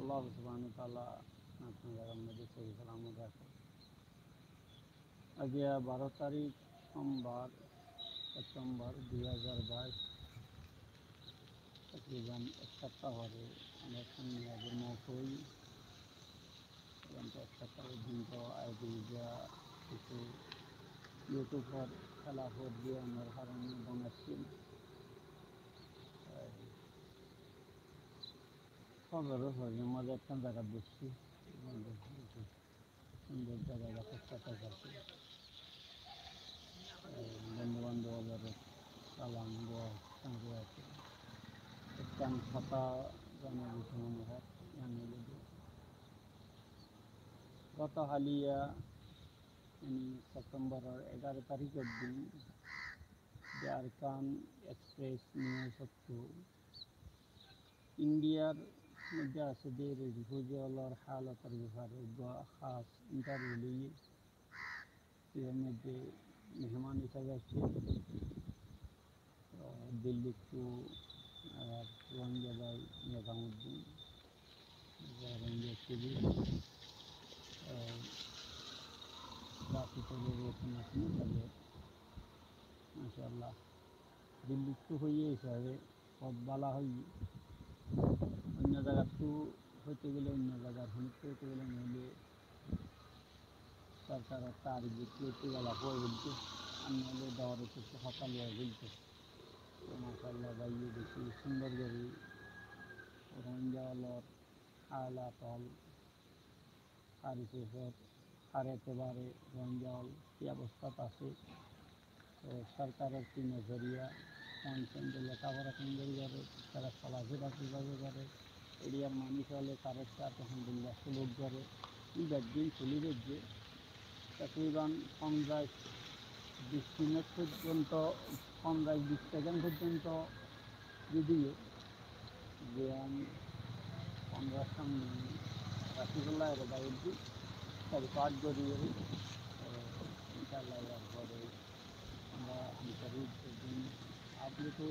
আল্লাহ সুবহানাহু ওয়া তাআলা আপনাদের মধ্যে সহি সালামত রাখে। আজ 12 তারিখ সোমবার সেপ্টেম্বর 2022 তকরিবান এক সপ্তাহ পরে আমরা সামনে আগের মৌসুম এক সপ্তাহের দিন তো আয়োজিত কিছু ইউটিউবার খেলাফত দিয়ে আমার কারণে বানাচ্ছি খবরও হয়নি মজা একটা জায়গা দেখছি সুন্দর জায়গা দেখার সাথে সাথে বন্ধু বান্ধবের সালাম দোয়া সঙ্গে আছে একটা কথা জানা গেছে মনে হয় জানিয়ে গত হালিয়া সেপ্টেম্বরের 11 তারিখের দিন যে আরকান এক্সপ্রেস নিউজ হতো ইন্ডিয়ার মধ্যে আছে যে রিফিউজিওয়ালার হালতের ব্যাপারে খাস ইন্টারভিউ নিয়ে এর মধ্যে মেহমান হিসাবে আসছে দিল্লি টু রোহিঙ্গা ভাই নিজামুদ্দিন রোহিঙ্গা টিভি বাকি তবে রয়েছেন আপনি তবে মাশাআল্লাহ দিল্লি টু হয়ে হিসাবে সব বালা হই অন্য জায়গার টু হইতে গেলে অন্য জায়গার হইতে হইতে গেলে নইলে সরকারের তারিখ বিক্রি গলা হয়ে বলছে আর নইলে দেওয়ার কিছু সকাল হয়ে বলছে মাশাআল্লাহ ভাইয়ে দেখি সুন্দর করে রোহিঙ্গাওয়ালার হালাত হল তারিখের আর একেবারে রোহিঙ্গাওয়াল কী অবস্থা আছে তো সরকারের কি নজরিয়া কোন কেন্দ্রে লেখাপড়া কেন্দ্র করে তারা চলাফেরা কীভাবে করে এরিয়ার মানুষ হলে তাদের সাথে আলহামদুলিল্লাহ সুলভ করে দিন চলে যাচ্ছে তকরিবান 15-20 মিনিট পর্যন্ত 15-20 সেকেন্ড পর্যন্ত যদিও যে আমি 15 সামনে রাসিগুল্লাহ এর বাইরে তারি পাঠ করিয়ে ইনশাআল্লাহ পরে আমরা আন্তরিক দিন আপনি তো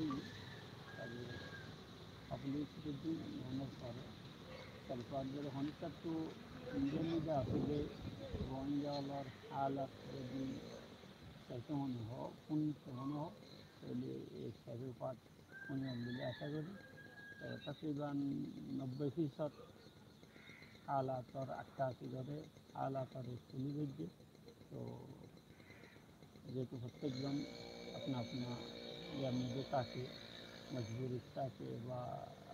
তবে আপনি যদি মেহনত করে তার পাঠ করে অনেকটা তো ইন্ডিয়ার মধ্যে আছে যে রোহিঙ্গাওয়ালার হালাত যদি চাইতে মনে হোক শুনতে মনে হোক তাহলে এই সাইকেল পাঠ উনি মিলে আশা করি তকরিবান 90% হালাতর 88 করে হালাতর চলে যাচ্ছে তো যেহেতু প্রত্যেকজন আপনার ইয়ার মধ্যে থাকে মজবুরি থাকে বা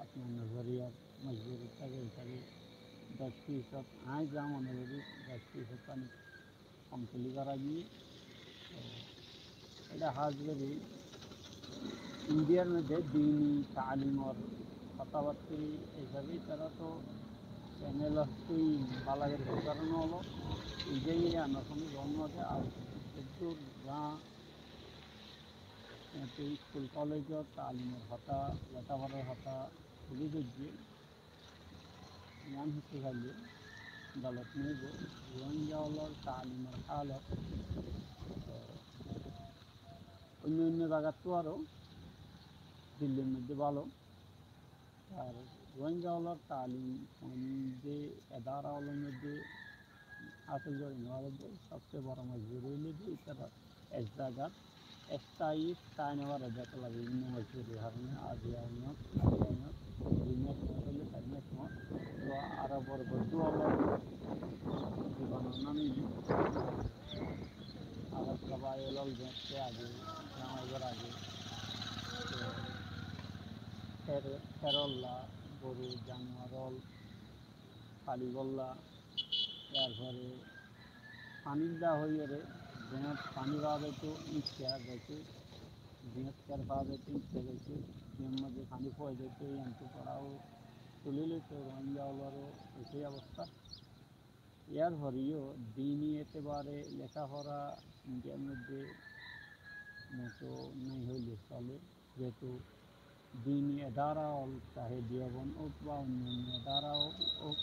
আপনার নজরিয়ার মজবুরি থাকে হিসাবে 10% আয় যা মনে করি 10% পানি কম তুলি করা গিয়ে তো এটা হাজ করি ইন্ডিয়ার মধ্যে দিনই তালিমর কথাবার্তা হিসাবে তারা তো চ্যানেল হচ্ছেই বালাগের কারণে হলো এই যে আমার কোনো জন্ম আছে আর প্রচুর গাঁ স্কুল কলেজত তালিমের হতা লেখাপড়ার হতা খুবই বুঝিয়ে জ্ঞান হচ্ছে খাইলে দলত নেব রোহিঙ্গাওয়ালার তালিমের হালত অন্য অন্য জায়গার তো আরও দিল্লির মধ্যে ভালো আর রোহিঙ্গাওয়ালার তালিম যে এদারাওয়ালার মধ্যে হাসিল করে নেওয়া সবচেয়ে বড় মজবুরি হইলে যে তারা এক জায়গার স্থায়ী স্থায়ী নেওয়ার দেখা লাগে বিভিন্ন মজবুরির কারণে আজিয়া উন্নত 2 মাস হলে 4 মাস তো আরও বড় বদ্ধওয়ালার জীবনের নামে আবার সবাই এলাল দেখতে আগে জামাইবার আগে ফেরল্লা গরু জানোয়ারল কালীগল্লা তারপরে পানির দা হয়ে রে যেখানে পানি পাওয়া যেত ইচ্ছা গেছে বৃহস্কার পাওয়া যেত ইচ্ছা গেছে এর মধ্যে পানি পাওয়া যেত এমটি পড়াও তুলে নিত রোহিঙ্গাওয়ালারও সেই অবস্থা এর পরেও দিনই একেবারে লেখাপড়া ইন্ডিয়ার মধ্যে মতো নেই হইলে চলে যেহেতু দিনই এদারাও চাহে দিয়বন হোক বা অন্যান্য এদারাও হোক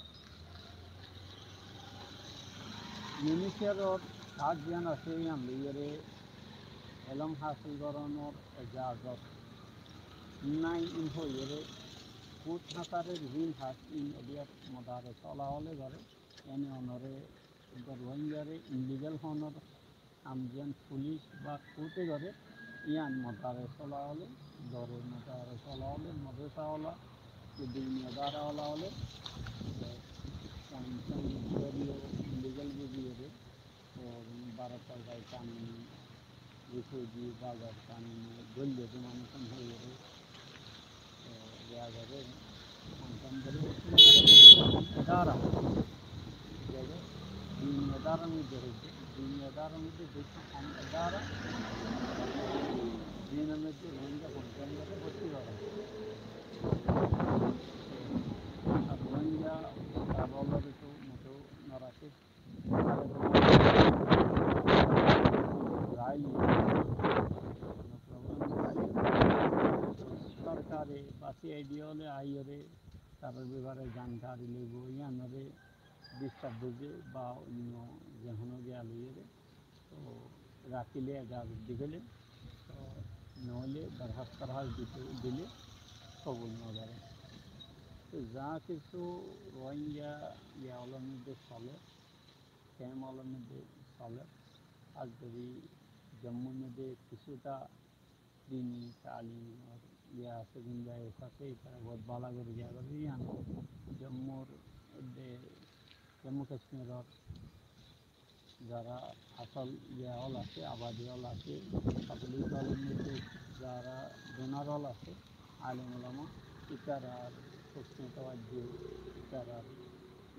ইউনিসেফর সাত জ্ঞান আছে আমলিগরে এলম হাসিল করানোর এজাজত নাই হইরে বহুত হাজারের ঋণ হাত ইন এরিয়াত মদারে চলা হলে ঘরে এনে অনরে রোহিঙ্গারে ইনলিগাল হনর আমজিয়ান পুলিশ বা কোর্টে ঘরে ইয়ান মদারে চলা হলে ধরে মদারে চলা হলে মদরসাওয়ালা যদি মেদারাওয়ালা হলে ইনলিগাল বুঝিয়ে और 12 साल का कानूनी रिफ्यूजी बाजार कानूनी गोल्ले जो मानसन हो रहे या गरे मानसन गरे इदारा जगह दुनियादार में देखते दुनियादार में देखते हम इदारा दिन में जो रोंगा मानसन गरे बच्चे वाला अब रोंगा कारोबार तो मुझे नाराज़ सरकारे बासी आइडिया हले आइरे तार ब्यापारे जानकारी लेब यानरे डिस्टार्ब देबे बा अन्य जेहनो गया लइरे तो राखिले इजाजत दिले तो नहले दरखास्त दिले कबूल न करे तो जा किछु रोहिंग्या ইয়াওয়ালার মধ্যে চলে ক্যাম্পওয়ালার মধ্যে চলে আর যদি জম্মুর মধ্যে কিছুটা দিনই তালিম আর ইয়ে আছে গুঞ্জাইশ আছে তারা বহুত ভালো করে গিয়া করে ইয়ান জম্মুর মধ্যে জম্মু কাশ্মীরের যারা আসল ইয়ে হল আছে আবাদি হল আছে পাবলিক হলের মধ্যে যারা ডোনার হল আছে আলেম ওলামা ইতারার প্রশ্ন তওয়াজ্জ ইতারার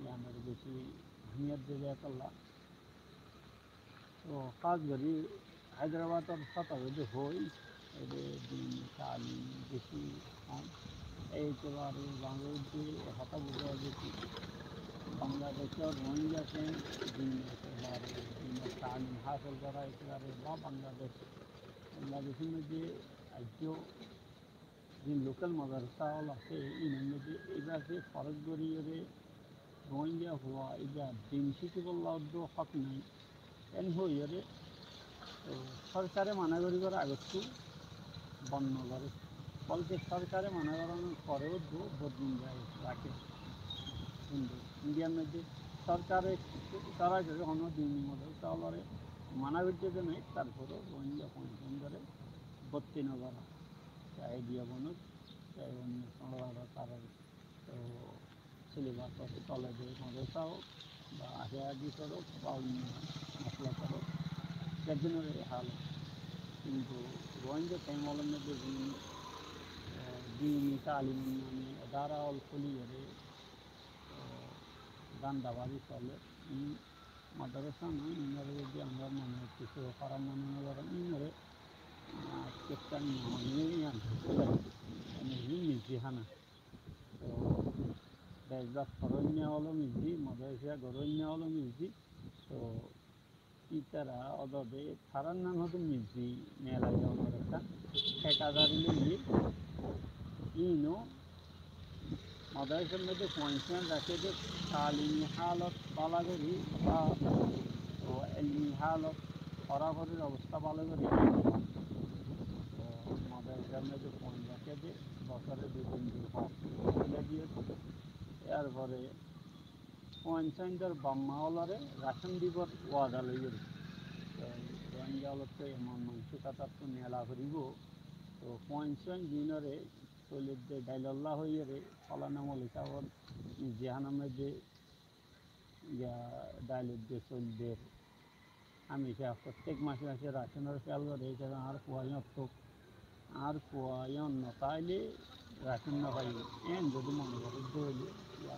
ইয়ানের বেশি अहमियत दे दिया कल्ला तो ख़ास करी हैदराबाद और सतह जो हो दिन तालीम बेशी हम एतबारे बांग्लादेश हता बुझा बेशी बांग्लादेश और रोहिंग्या से दिन एतबारे दिन तालीम हासिल करा एतबारे बा बांग्लादेश में जो जो जिन लोकल मदरसा वाला से इनमें जो इधर से फर्क करी रोहिंग्या हुआ इधर दिन शिक्षक हक नहीं एन हो तो सरकारे माना कर आगत बंद करे बल्कि सरकारे माना कर बदलून जाए राखे हिंदू इंडिया में सरकारे तारा हम दिन मदरसा माना करते नहीं तरह रोहिंग्या पंचम करे बत्ती न करा चाहे दिया बनक चाहे अन्य तार तो सिलेबास चले दे मदरसा हो आगे करो मसला करो जजनर हाल किंतु रोहिंग्या टाइम में दीनी तालीम नामे अदारा और खुलिए दांदाबाजी चले मदरसा ना इनरे जो अंदर मन किसी खरा मन इनरे किसान मिजिहाना तो बेजदा फरन्या वालों मिजी मदरसा गरन्या वालों मिजी तो इतरा अदबे फरन्ना हो तो मिजी मेला जाओ मदरसा ठेकेदारी ले इनो मदरसा में तो पॉइंट्स रखे थे तालीमी हालत बाला करी तो इल्मी हालत खराबरी अवस्था बाला करी तो मदरसा में जो पॉइंट रखे थे बसरे 2-3 दिन लगी यार भरे पॉइंटर बाम्मावालारे राशन दीबर वादा लगे तो रोहिंग्या तो एमन मानसिकता तो नेला करिब तो पॉइंट दिनरे चलिए डाइल्ला हो फलाना मलिकावर जेहाना में या डाइल चलते हमेशा प्रत्येक मासे मासे राशनर चाल करे और कुआं तो और कुआं नताइले राशन ना पाई एन जो मन कर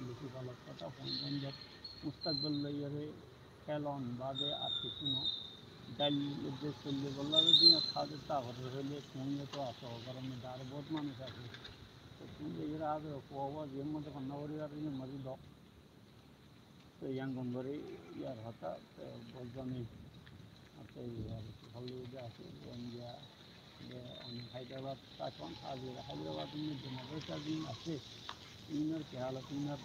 बेसि भालो कथा पॉइंट मुस्तकबिल लगे खेलन बादे और किछु न डाइल चलते बोला खाद ताकते हले पुणे तो आस कारण दार बहुत मानुष आसे तो पुणे आज खुआ जे मत कन्नाबार मरी दो तो यांगनबारी यार हता तो बजनी भालो आसे रोहिंग्या हैदराबाद काठन हैदराबाद में जो मदरसा दिन आसे इनर के हालत इनर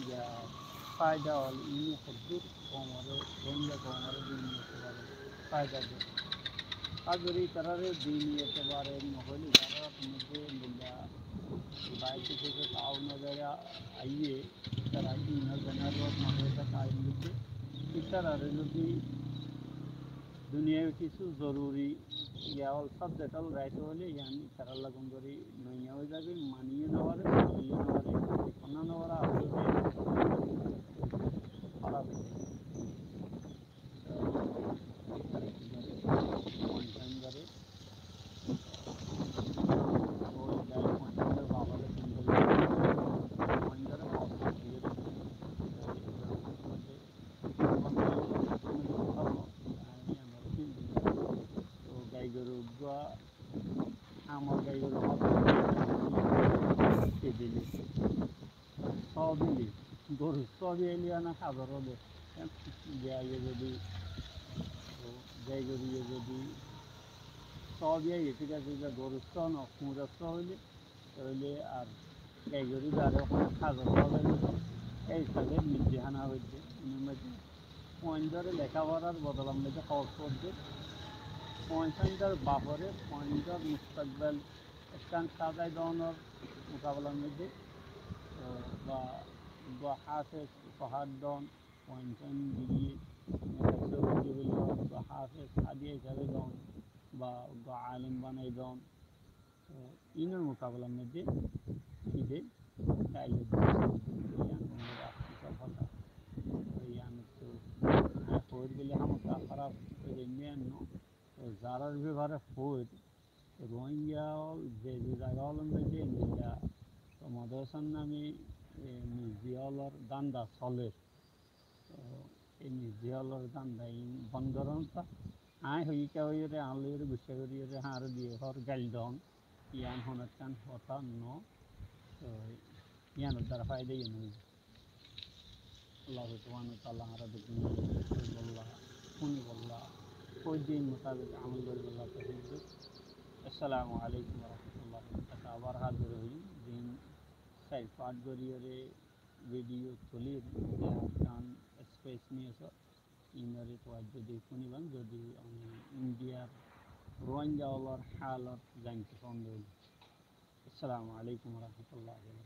या फायदा वाल इन खजूर कौमारे रोहिंग्या कौमारे दिन फायदा दे अगर तरह दिन एतबारे नहले जारा मुझे मिला বাইরে থেকে তাওনারা আইয়ে তারা ইনার বেনারত মানুষের কাজ মধ্যে ইতারা যদি দুনিয়ার কিছু জরুরি ইয়াল সাবজেক্ট হল রাইতে হলে ইয়ানি তারা লাগুন করে নইয়া হয়ে যাবে মানিয়ে নেওয়ারে মানিয়ে নেওয়ারে ঠিকানা নেওয়ারা আসলে খারাপ হয়ে যাবে পঞ্চায়েত ধরে ওই যাই পঞ্চায়েতের বাবারে ফোন করলে পঞ্চায়েতের বাবা দিয়ে তো গাই গরু আমার গাই গরু দিলি সবই গরু সবই এলিয়া না খাবার হবে গাইয়ে যদি গাই গরুয়ে যদি সবই ঠিক আছে যে গরুস্থ না কুমড়াস্থ হইলে হইলে আর গাই গরু যারা ওখানে খাবার হবে এই হিসাবে নির্দেহানা হয়েছে এর মধ্যে পয়েন্টারে লেখাপড়ার বদল আমরা যে খরচ করছে পয়েন্টার বাপরে পয়েন্টার মুস্তাকবেল স্থান সাজাই দেওয়ানোর মোকাবেলার মধ্যে বা হাফেজ উপহার দন পয়েন্টান দিয়ে বা হাফেজ হাদিয়া হিসাবে দন বা আলেম বানাই দন ইনের মোকাবেলার মধ্যে ঈদে চাইলে কথা ফৌর গেলে হামতা খারাপ মেয়ান্ন যারার ব্যাপারে ফৌর রোহিঙ্গা যে যে জায়গা হলেন যে ইন্ডিয়া মাদ্রাসার নামে মিউজিয়ালর দান্দা চলে এই মিউজিয়ালর দান্দা বন্দরতা আয় হইকা হইরে আনলে গুছা করিয়ে হার দিয়ে হর গাইল দন ইয়ান হনার কান হতা ন ইয়ানোর দ্বারা ফায়দা ইয়ে নয় আল্লাহ সুবহানাহু ওয়া তাআলা আমরা দেখুন বল্লাহ শুনি বল্লাহ ওই দিন মোতাবেক আমল করে বল্লাহ তৌফিক দেন আসসালামু আলাইকুম ওয়া রাহমাতুল্লাহি ওয়া বারাকাতুহু আবার হাজির হই দিন সাইড পার্ট গরিয়রে ভিডিও তুলির কান স্পেস নিয়ে ইনারে তো যদি শুনিবান যদি আমি ইন্ডিয়ার রোহিঙ্গা ওয়ালার হালত জানতে চান আসসালামু আলাইকুম ওয়া রাহমাতুল্লাহি